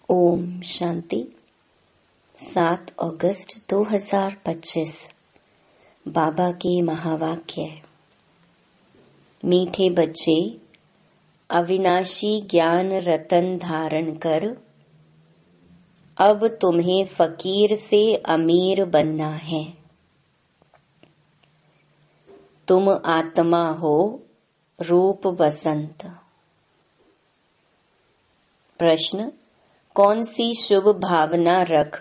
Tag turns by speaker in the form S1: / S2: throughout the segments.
S1: ओम शांति। 7 अगस्त 2025 बाबा के महावाक्य। मीठे बच्चे, अविनाशी ज्ञान रतन धारण कर, अब तुम्हें फकीर से अमीर बनना है। तुम आत्मा हो, रूप बसंत। प्रश्न: कौन सी शुभ भावना रख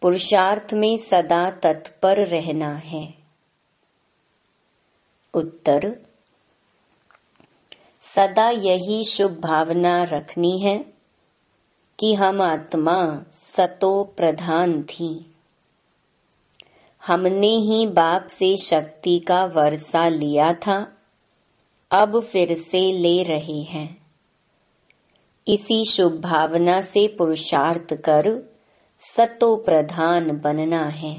S1: पुरुषार्थ में सदा तत्पर रहना है? उत्तर: सदा यही शुभ भावना रखनी है कि हम आत्मा सतो प्रधान थी। हमने ही बाप से शक्ति का वर्षा लिया था, अब फिर से ले रहे हैं। इसी शुभ भावना से पुरुषार्थ कर सतो प्रधान बनना है।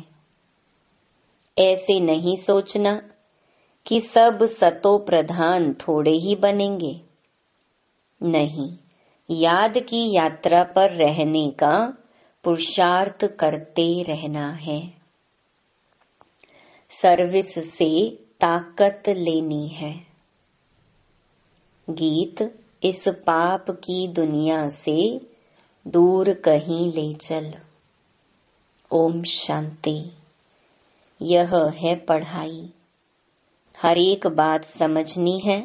S1: ऐसे नहीं सोचना कि सब सतो प्रधान थोड़े ही बनेंगे। नहीं, याद की यात्रा पर रहने का पुरुषार्थ करते रहना है। सर्विस से ताकत लेनी है। गीत: इस पाप की दुनिया से दूर कहीं ले चल। ओम शांति। यह है पढ़ाई। हर एक बात समझनी है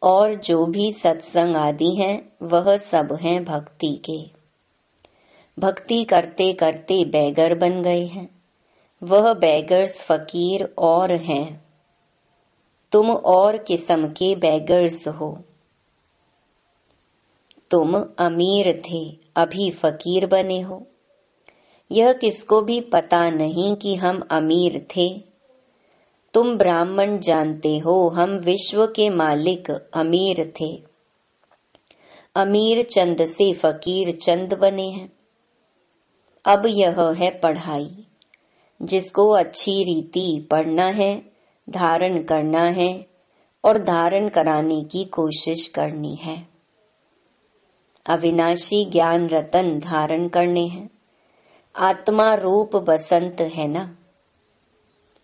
S1: और जो भी सत्संग आदि हैं वह सब हैं भक्ति के। भक्ति करते करते बैगर बन गए हैं। वह बैगर्स फकीर और हैं। तुम और किस्म के बैगर्स हो। तुम अमीर थे, अभी फकीर बने हो। यह किसको भी पता नहीं कि हम अमीर थे। तुम ब्राह्मण जानते हो, हम विश्व के मालिक अमीर थे। अमीर चंद से फकीर चंद बने हैं। अब यह है पढ़ाई, जिसको अच्छी रीति पढ़ना है, धारण करना है और धारण कराने की कोशिश करनी है। अविनाशी ज्ञान रतन धारण करने हैं। आत्मा रूप बसंत है ना।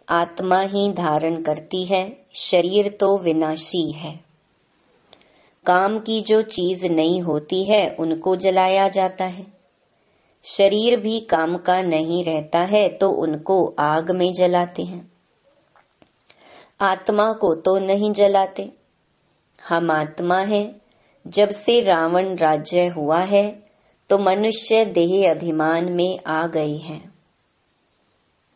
S1: आत्मा ही धारण करती है, शरीर तो विनाशी है। काम की जो चीज नहीं होती है उनको जलाया जाता है। शरीर भी काम का नहीं रहता है तो उनको आग में जलाते हैं। आत्मा को तो नहीं जलाते। हम आत्मा हैं। जब से रावण राज्य हुआ है तो मनुष्य देह अभिमान में आ गए हैं।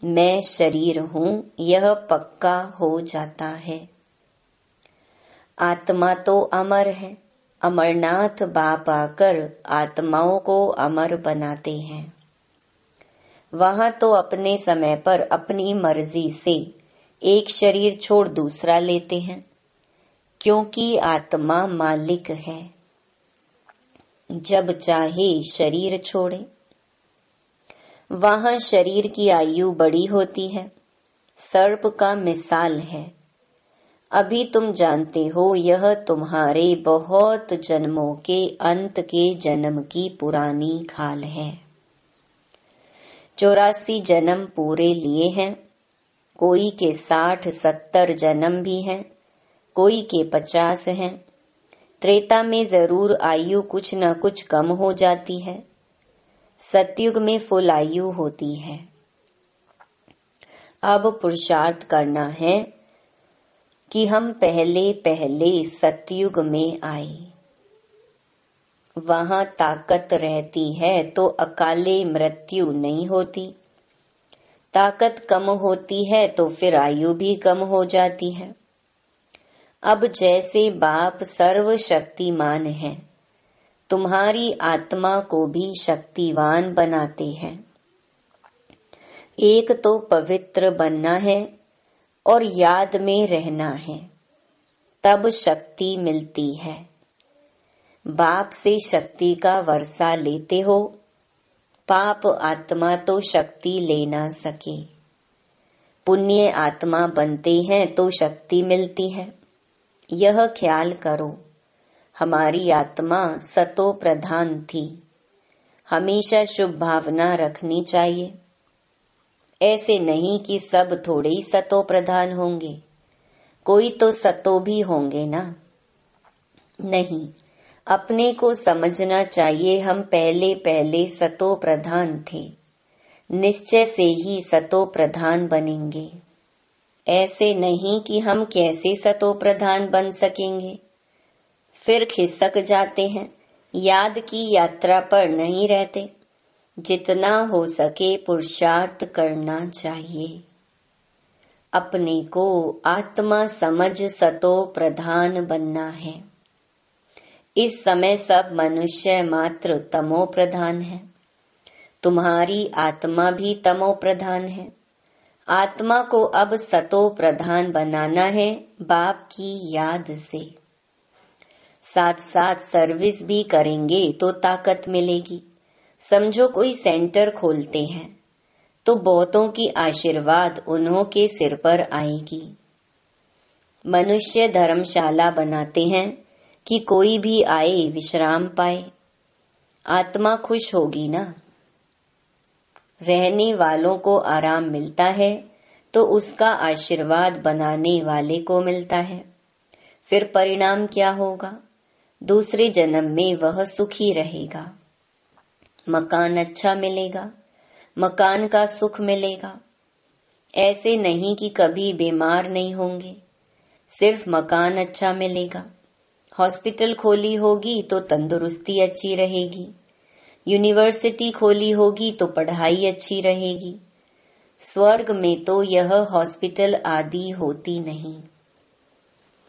S1: मैं शरीर हूँ, यह पक्का हो जाता है। आत्मा तो अमर है। अमरनाथ बाप आकर आत्माओं को अमर बनाते हैं। वहां तो अपने समय पर अपनी मर्जी से एक शरीर छोड़ दूसरा लेते हैं, क्योंकि आत्मा मालिक है। जब चाहे शरीर छोड़े। वहां शरीर की आयु बड़ी होती है, सर्प का मिसाल है। अभी तुम जानते हो यह तुम्हारे बहुत जन्मों के अंत के जन्म की पुरानी खाल है। 84 जन्म पूरे लिए हैं। कोई के 60-70 जन्म भी हैं, कोई के 50 हैं। त्रेता में जरूर आयु कुछ न कुछ कम हो जाती है। सतयुग में फुल आयु होती है। अब पुरुषार्थ करना है कि हम पहले पहले सतयुग में आए। वहां ताकत रहती है तो अकाले मृत्यु नहीं होती। ताकत कम होती है तो फिर आयु भी कम हो जाती है। अब जैसे बाप सर्वशक्तिमान है, तुम्हारी आत्मा को भी शक्तिवान बनाते हैं। एक तो पवित्र बनना है और याद में रहना है, तब शक्ति मिलती है। बाप से शक्ति का वर्षा लेते हो। पाप आत्मा तो शक्ति ले ना सके। पुण्य आत्मा बनते हैं तो शक्ति मिलती है। यह ख्याल करो, हमारी आत्मा सतो प्रधान थी। हमेशा शुभ भावना रखनी चाहिए। ऐसे नहीं कि सब थोड़े ही सतो प्रधान होंगे, कोई तो सतो भी होंगे ना। नहीं, अपने को समझना चाहिए हम पहले पहले सतो प्रधान थे, निश्चय से ही सतो प्रधान बनेंगे। ऐसे नहीं कि हम कैसे सतो प्रधान बन सकेंगे, फिर खिसक जाते हैं, याद की यात्रा पर नहीं रहते। जितना हो सके पुरुषार्थ करना चाहिए। अपने को आत्मा समझ सतो प्रधान बनना है। इस समय सब मनुष्य मात्र तमो प्रधान है। तुम्हारी आत्मा भी तमो प्रधान है। आत्मा को अब सतो प्रधान बनाना है बाप की याद से। साथ साथ सर्विस भी करेंगे तो ताकत मिलेगी। समझो कोई सेंटर खोलते हैं तो बहुतों की आशीर्वाद उन्हों के सिर पर आएगी। मनुष्य धर्मशाला बनाते हैं कि कोई भी आए विश्राम पाए, आत्मा खुश होगी ना। रहने वालों को आराम मिलता है तो उसका आशीर्वाद बनाने वाले को मिलता है। फिर परिणाम क्या होगा? दूसरे जन्म में वह सुखी रहेगा, मकान अच्छा मिलेगा, मकान का सुख मिलेगा। ऐसे नहीं कि कभी बीमार नहीं होंगे, सिर्फ मकान अच्छा मिलेगा। हॉस्पिटल खोली होगी तो तंदुरुस्ती अच्छी रहेगी, यूनिवर्सिटी खोली होगी तो पढ़ाई अच्छी रहेगी। स्वर्ग में तो यह हॉस्पिटल आदि होती नहीं।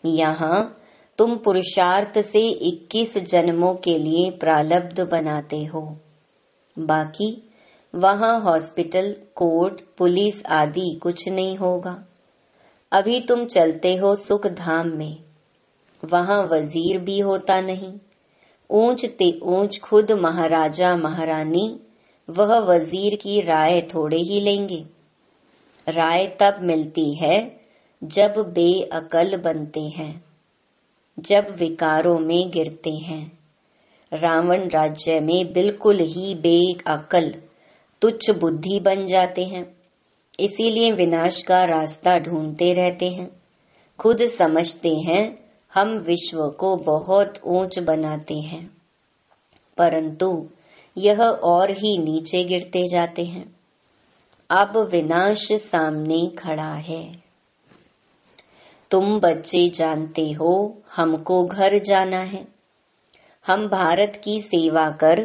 S1: यहाँ तुम पुरुषार्थ से 21 जन्मों के लिए प्रारब्ध बनाते हो। बाकी वहाँ हॉस्पिटल, कोर्ट, पुलिस आदि कुछ नहीं होगा। अभी तुम चलते हो सुख धाम में, वहाँ वजीर भी होता नहीं। ऊंच ते ऊंच खुद महाराजा महारानी वह वजीर की राय थोड़े ही लेंगे। राय तब मिलती है जब बेअकल बनते हैं, जब विकारों में गिरते हैं। रावण राज्य में बिल्कुल ही बेअकल तुच्छ बुद्धि बन जाते हैं, इसीलिए विनाश का रास्ता ढूंढते रहते हैं। खुद समझते हैं हम विश्व को बहुत ऊंच बनाते हैं, परंतु यह और ही नीचे गिरते जाते हैं। अब विनाश सामने खड़ा है। तुम बच्चे जानते हो हमको घर जाना है। हम भारत की सेवा कर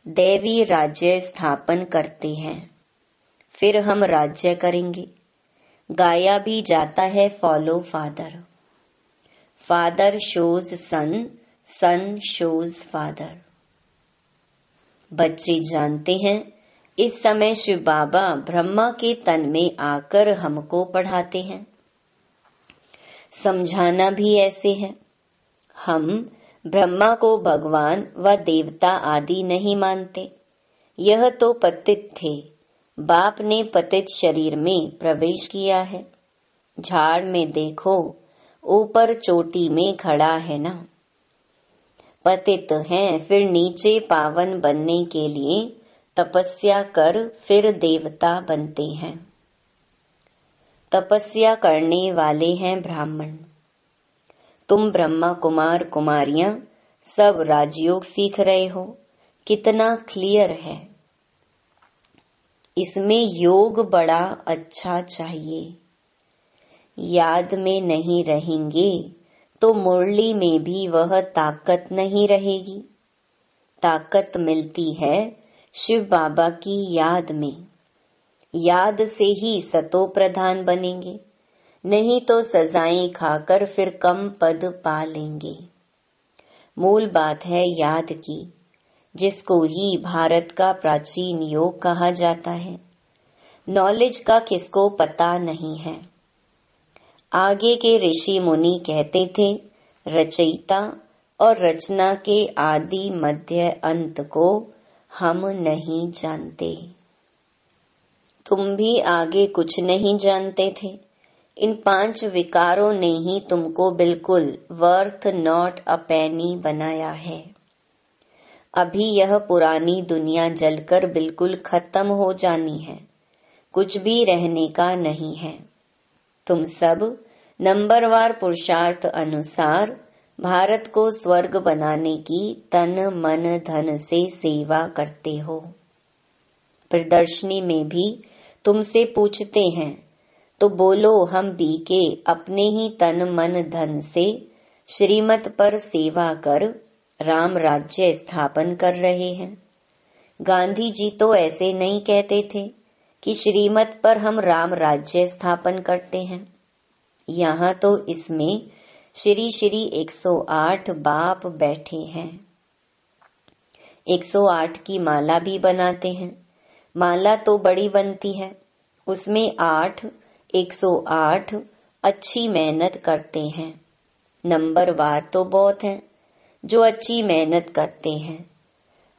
S1: दैवी राज्य स्थापन करते हैं, फिर हम राज्य करेंगे। गाया भी जाता है फॉलो फादर, फादर शोज सन, सन शोज फादर। बच्चे जानते हैं इस समय शिव बाबा ब्रह्मा के तन में आकर हमको पढ़ाते हैं। समझाना भी ऐसे है। हम ब्रह्मा को भगवान व देवता आदि नहीं मानते। यह तो पतित थे, बाप ने पतित शरीर में प्रवेश किया है। झाड़ में देखो, ऊपर चोटी में खड़ा है ना। पतित हैं, फिर नीचे पावन बनने के लिए तपस्या कर फिर देवता बनते हैं। तपस्या करने वाले हैं ब्राह्मण। तुम ब्रह्मा कुमार कुमारियां सब राजयोग सीख रहे हो, कितना क्लियर है। इसमें योग बड़ा अच्छा चाहिए। याद में नहीं रहेंगे तो मुरली में भी वह ताकत नहीं रहेगी। ताकत मिलती है शिव बाबा की याद में। याद से ही सतो प्रधान बनेंगे, नहीं तो सजाएं खाकर फिर कम पद पा लेंगे। मूल बात है याद की, जिसको ही भारत का प्राचीन योग कहा जाता है। नॉलेज का किसको पता नहीं है। आगे के ऋषि मुनि कहते थे रचयिता और रचना के आदि मध्य अंत को हम नहीं जानते। तुम भी आगे कुछ नहीं जानते थे। इन 5 विकारों ने ही तुमको बिल्कुल वर्थ नॉट अ पेनी बनाया है। अभी यह पुरानी दुनिया जलकर बिल्कुल खत्म हो जानी है, कुछ भी रहने का नहीं है। तुम सब नंबरवार पुरुषार्थ अनुसार भारत को स्वर्ग बनाने की तन मन धन से सेवा करते हो। प्रदर्शनी में भी तुमसे पूछते हैं तो बोलो हम भी के अपने ही तन मन धन से श्रीमत पर सेवा कर राम राज्य स्थापन कर रहे हैं। गांधी जी तो ऐसे नहीं कहते थे कि श्रीमत पर हम राम राज्य स्थापन करते हैं। यहाँ तो इसमें श्री श्री 108 बाप बैठे हैं। 108 की माला भी बनाते हैं। माला तो बड़ी बनती है, उसमें 108 अच्छी मेहनत करते हैं। नंबरवार तो बहुत हैं जो अच्छी मेहनत करते हैं।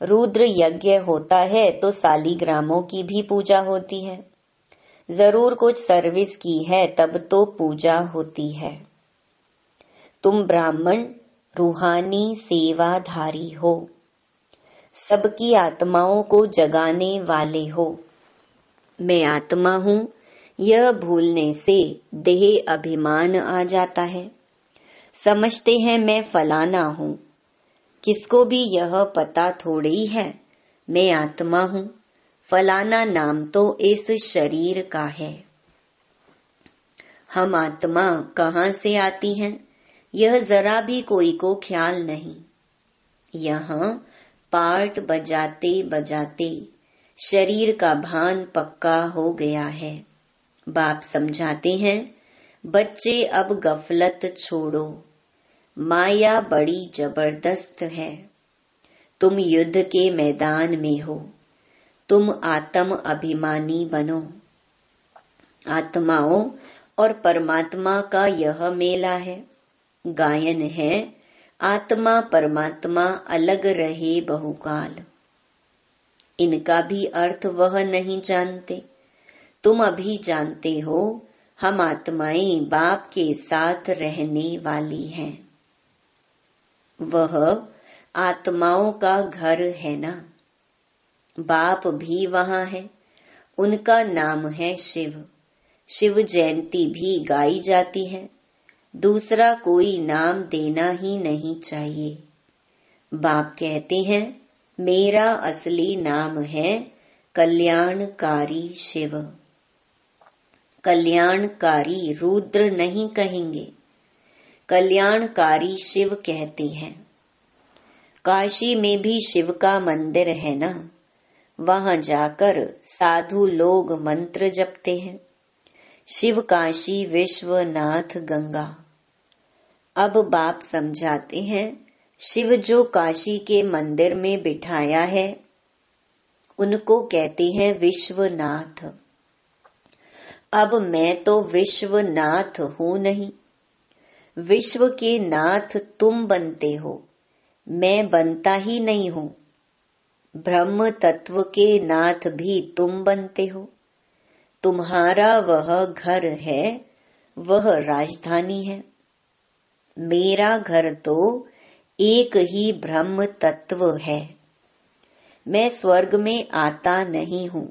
S1: रुद्र यज्ञ होता है तो सालीग्रामों की भी पूजा होती है। जरूर कुछ सर्विस की है तब तो पूजा होती है। तुम ब्राह्मण रूहानी सेवाधारी हो, सबकी आत्माओं को जगाने वाले हो। मैं आत्मा हूँ यह भूलने से देह अभिमान आ जाता है। समझते हैं मैं फलाना हूँ, किसको भी यह पता थोड़ी है मैं आत्मा हूँ। फलाना नाम तो इस शरीर का है। हम आत्मा कहाँ से आती हैं यह जरा भी कोई को ख्याल नहीं। यहाँ पार्ट बजाते बजाते शरीर का भान पक्का हो गया है। बाप समझाते हैं बच्चे अब गफलत छोड़ो, माया बड़ी जबरदस्त है। तुम युद्ध के मैदान में हो, तुम आत्म अभिमानी बनो। आत्माओं और परमात्मा का यह मेला है। गायन है आत्मा परमात्मा अलग रहे बहुकाल। इनका भी अर्थ वह नहीं जानते। तुम अभी जानते हो हम आत्माएं बाप के साथ रहने वाली हैं। वह आत्माओं का घर है ना। बाप भी वहाँ है। उनका नाम है शिव। शिव जयंती भी गाई जाती है। दूसरा कोई नाम देना ही नहीं चाहिए। बाप कहते हैं मेरा असली नाम है कल्याणकारी शिव। कल्याणकारी रुद्र नहीं कहेंगे, कल्याणकारी शिव कहते हैं। काशी में भी शिव का मंदिर है ना। वहां जाकर साधु लोग मंत्र जपते हैं। शिव काशी विश्वनाथ गंगा। अब बाप समझाते हैं शिव जो काशी के मंदिर में बिठाया है उनको कहते हैं विश्वनाथ। अब मैं तो विश्वनाथ हूँ नहीं। विश्व के नाथ तुम बनते हो, मैं बनता ही नहीं हूँ। ब्रह्म तत्व के नाथ भी तुम बनते हो। तुम्हारा वह घर है, वह राजधानी है। मेरा घर तो एक ही ब्रह्म तत्व है। मैं स्वर्ग में आता नहीं हूँ,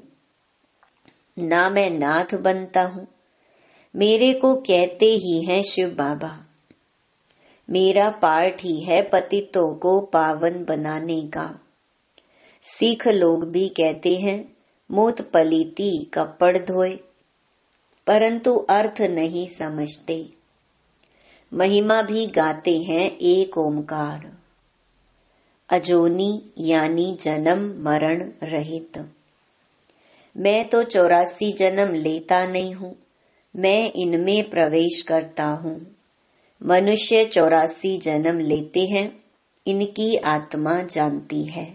S1: ना मैं नाथ बनता हूँ। मेरे को कहते ही हैं शिव बाबा। मेरा पार्ट ही है पतितों को पावन बनाने का। सिख लोग भी कहते हैं मूत पलीती कपड़ धोए, परंतु अर्थ नहीं समझते। महिमा भी गाते हैं एक ओमकार, अजोनी यानी जन्म मरण रहित। मैं तो 84 जन्म लेता नहीं हूँ, मैं इनमें प्रवेश करता हूँ। मनुष्य 84 जन्म लेते हैं, इनकी आत्मा जानती है।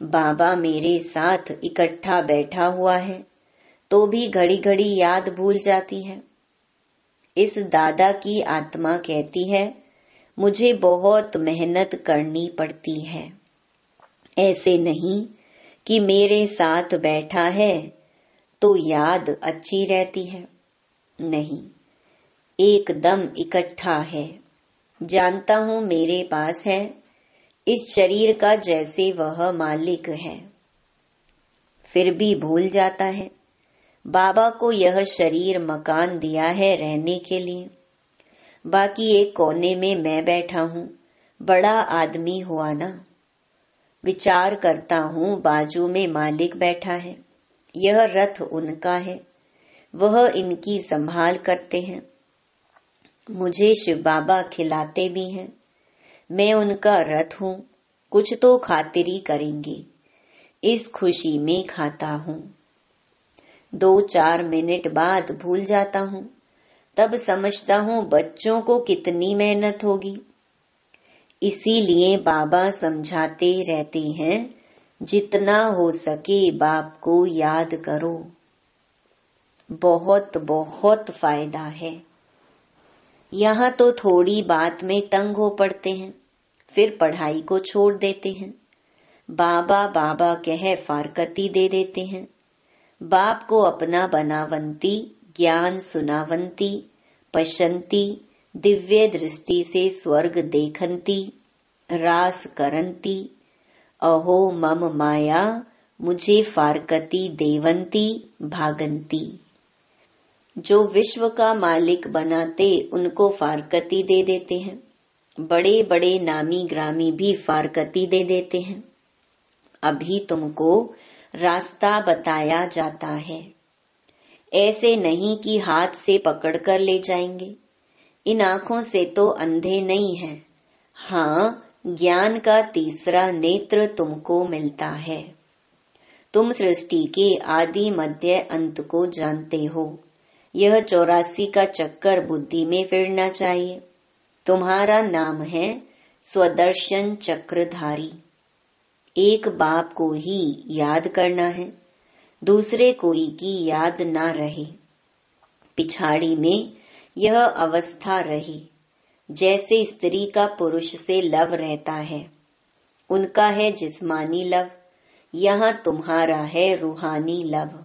S1: बाबा मेरे साथ इकट्ठा बैठा हुआ है तो भी घड़ी घड़ी याद भूल जाती है। इस दादा की आत्मा कहती है मुझे बहुत मेहनत करनी पड़ती है। ऐसे नहीं कि मेरे साथ बैठा है तो याद अच्छी रहती है। नहीं, एकदम इकट्ठा है। जानता हूँ मेरे पास है, इस शरीर का जैसे वह मालिक है, फिर भी भूल जाता है। बाबा को यह शरीर मकान दिया है रहने के लिए, बाकी एक कोने में मैं बैठा हूँ, बड़ा आदमी हुआ ना। विचार करता हूँ बाजू में मालिक बैठा है, यह रथ उनका है, वह इनकी संभाल करते हैं। मुझे शिव बाबा खिलाते भी हैं, मैं उनका रथ हूँ, कुछ तो खातिरी करेंगे, इस खुशी में खाता हूँ। 2-4 मिनट बाद भूल जाता हूँ, तब समझता हूँ बच्चों को कितनी मेहनत होगी। इसीलिए बाबा समझाते रहते हैं, जितना हो सके बाप को याद करो, बहुत बहुत फायदा है। यहाँ तो थोड़ी बात में तंग हो पड़ते हैं, फिर पढ़ाई को छोड़ देते हैं। बाबा बाबा कह फारकती दे देते हैं। बाप को अपना बनावंती, ज्ञान सुनावंती, पशंती, दिव्य दृष्टि से स्वर्ग देखंती, रास करंती, अहो मम माया मुझे फारकती देवंती भागंती। जो विश्व का मालिक बनाते उनको फारकती दे देते हैं, बड़े बड़े नामी ग्रामी भी फारकती दे देते हैं। अभी तुमको रास्ता बताया जाता है, ऐसे नहीं कि हाथ से पकड़कर ले जाएंगे। इन आँखों से तो अंधे नहीं हैं। हाँ, ज्ञान का तीसरा नेत्र तुमको मिलता है। तुम सृष्टि के आदि मध्य अंत को जानते हो। यह 84 का चक्कर बुद्धि में फिरना चाहिए। तुम्हारा नाम है स्वदर्शन चक्रधारी। एक बाप को ही याद करना है, दूसरे कोई की याद ना रहे। पिछाड़ी में यह अवस्था रही, जैसे स्त्री का पुरुष से लव रहता है, उनका है जिस्मानी लव, यहाँ तुम्हारा है रूहानी लव।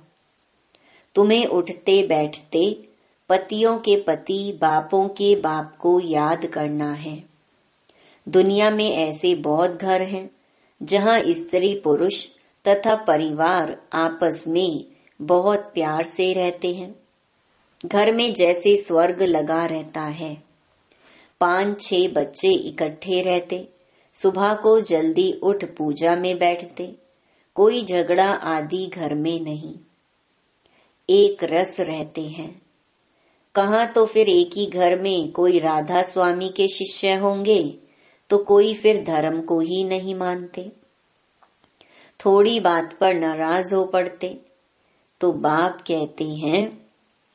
S1: तुम्हें उठते बैठते पतियों के पति, बापों के बाप को याद करना है। दुनिया में ऐसे बहुत घर हैं जहाँ स्त्री पुरुष तथा परिवार आपस में बहुत प्यार से रहते हैं। घर में जैसे स्वर्ग लगा रहता है। 5-6 बच्चे इकट्ठे रहते, सुबह को जल्दी उठ पूजा में बैठते, कोई झगड़ा आदि घर में नहीं, एक रस रहते हैं। कहाँ तो फिर एक ही घर में कोई राधा स्वामी के शिष्य होंगे, तो कोई फिर धर्म को ही नहीं मानते। थोड़ी बात पर नाराज हो पड़ते, तो बाप कहते हैं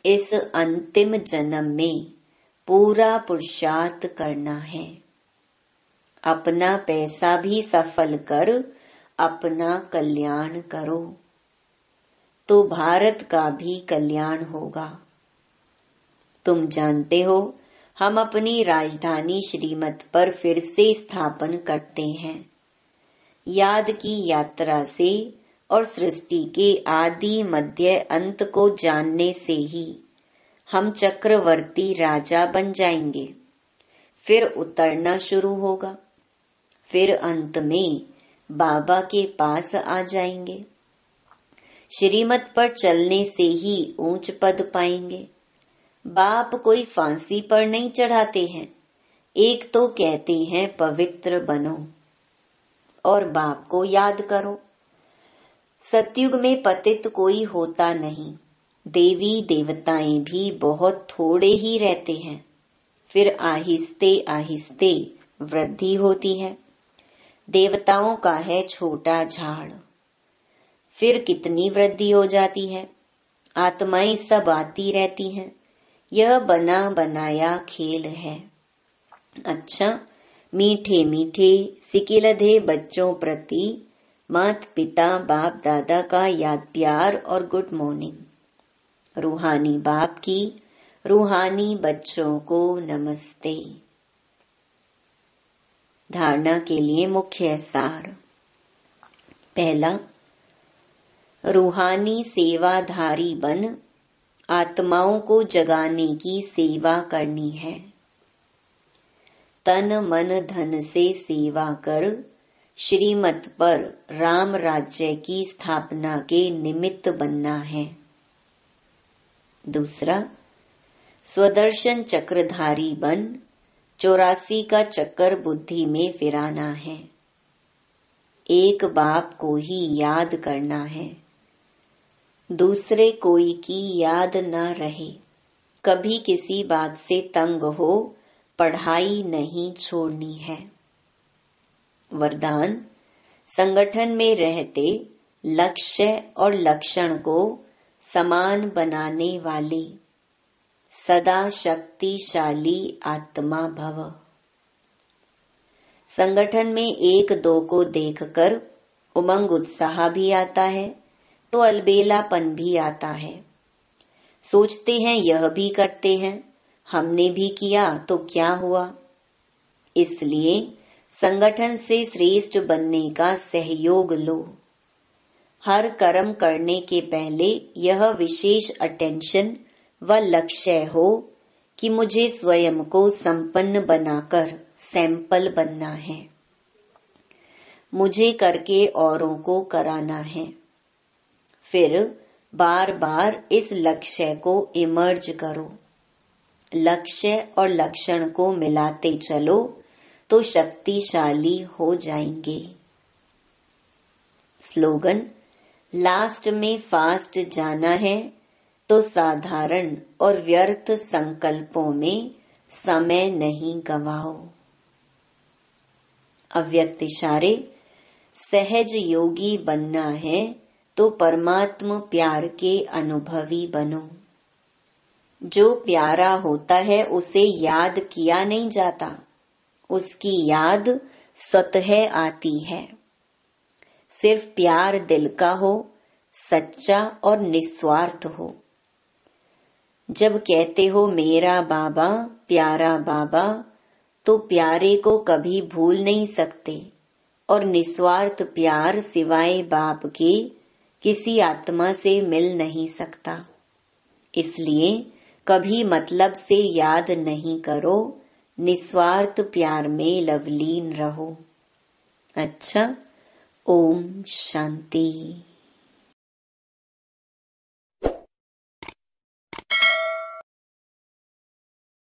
S1: इस अंतिम जन्म में पूरा पुरुषार्थ करना है। अपना पैसा भी सफल कर अपना कल्याण करो, तो भारत का भी कल्याण होगा। तुम जानते हो, हम अपनी राजधानी श्रीमत पर फिर से स्थापन करते हैं। याद की यात्रा से और सृष्टि के आदि मध्य अंत को जानने से ही हम चक्रवर्ती राजा बन जाएंगे। फिर उतरना शुरू होगा, फिर अंत में बाबा के पास आ जाएंगे। श्रीमत पर चलने से ही ऊंच पद पाएंगे। बाप कोई फांसी पर नहीं चढ़ाते हैं, एक तो कहते हैं पवित्र बनो और बाप को याद करो। सतयुग में पतित कोई होता नहीं, देवी देवताएं भी बहुत थोड़े ही रहते हैं, फिर आहिस्ते आहिस्ते वृद्धि होती है। देवताओं का है छोटा झाड़, फिर कितनी वृद्धि हो जाती है। आत्माएं सब आती रहती हैं, यह बना बनाया खेल है। अच्छा, मीठे मीठे सिकिलधे बच्चों प्रति माता पिता बाप दादा का याद प्यार और गुड मॉर्निंग। रूहानी बाप की रूहानी बच्चों को नमस्ते। धारणा के लिए मुख्य सार। पहला, रूहानी सेवाधारी बन आत्माओं को जगाने की सेवा करनी है। तन मन धन से सेवा कर श्रीमत पर राम राज्य की स्थापना के निमित्त बनना है। दूसरा, स्वदर्शन चक्रधारी बन 84 का चक्कर बुद्धि में फिराना है। एक बाप को ही याद करना है, दूसरे कोई की याद न रहे। कभी किसी बात से तंग हो पढ़ाई नहीं छोड़नी है। वरदान, संगठन में रहते लक्ष्य और लक्षण को समान बनाने वाले सदा शक्तिशाली आत्मा भव। संगठन में एक दो को देखकर उमंग उत्साह भी आता है तो अलबेलापन भी आता है। सोचते हैं यह भी करते हैं, हमने भी किया तो क्या हुआ। इसलिए संगठन से श्रेष्ठ बनने का सहयोग लो। हर कर्म करने के पहले यह विशेष अटेंशन व लक्ष्य हो कि मुझे स्वयं को संपन्न बनाकर सैंपल बनना है। मुझे करके औरों को कराना है। फिर बार बार इस लक्ष्य को इमर्ज करो। लक्ष्य और लक्षण को मिलाते चलो तो शक्तिशाली हो जाएंगे। स्लोगन, लास्ट में फास्ट जाना है तो साधारण और व्यर्थ संकल्पों में समय नहीं गवाओ। अव्यक्त इशारे, सहज योगी बनना है तो परमात्म प्यार के अनुभवी बनो। जो प्यारा होता है उसे याद किया नहीं जाता, उसकी याद स्वतः आती है। सिर्फ प्यार दिल का हो, सच्चा और निस्वार्थ हो। जब कहते हो मेरा बाबा, प्यारा बाबा, तो प्यारे को कभी भूल नहीं सकते और निस्वार्थ प्यार सिवाय बाप के किसी आत्मा से मिल नहीं सकता। इसलिए कभी मतलब से याद नहीं करो, निस्वार्थ प्यार में लवलीन रहो। अच्छा, ओम शांति।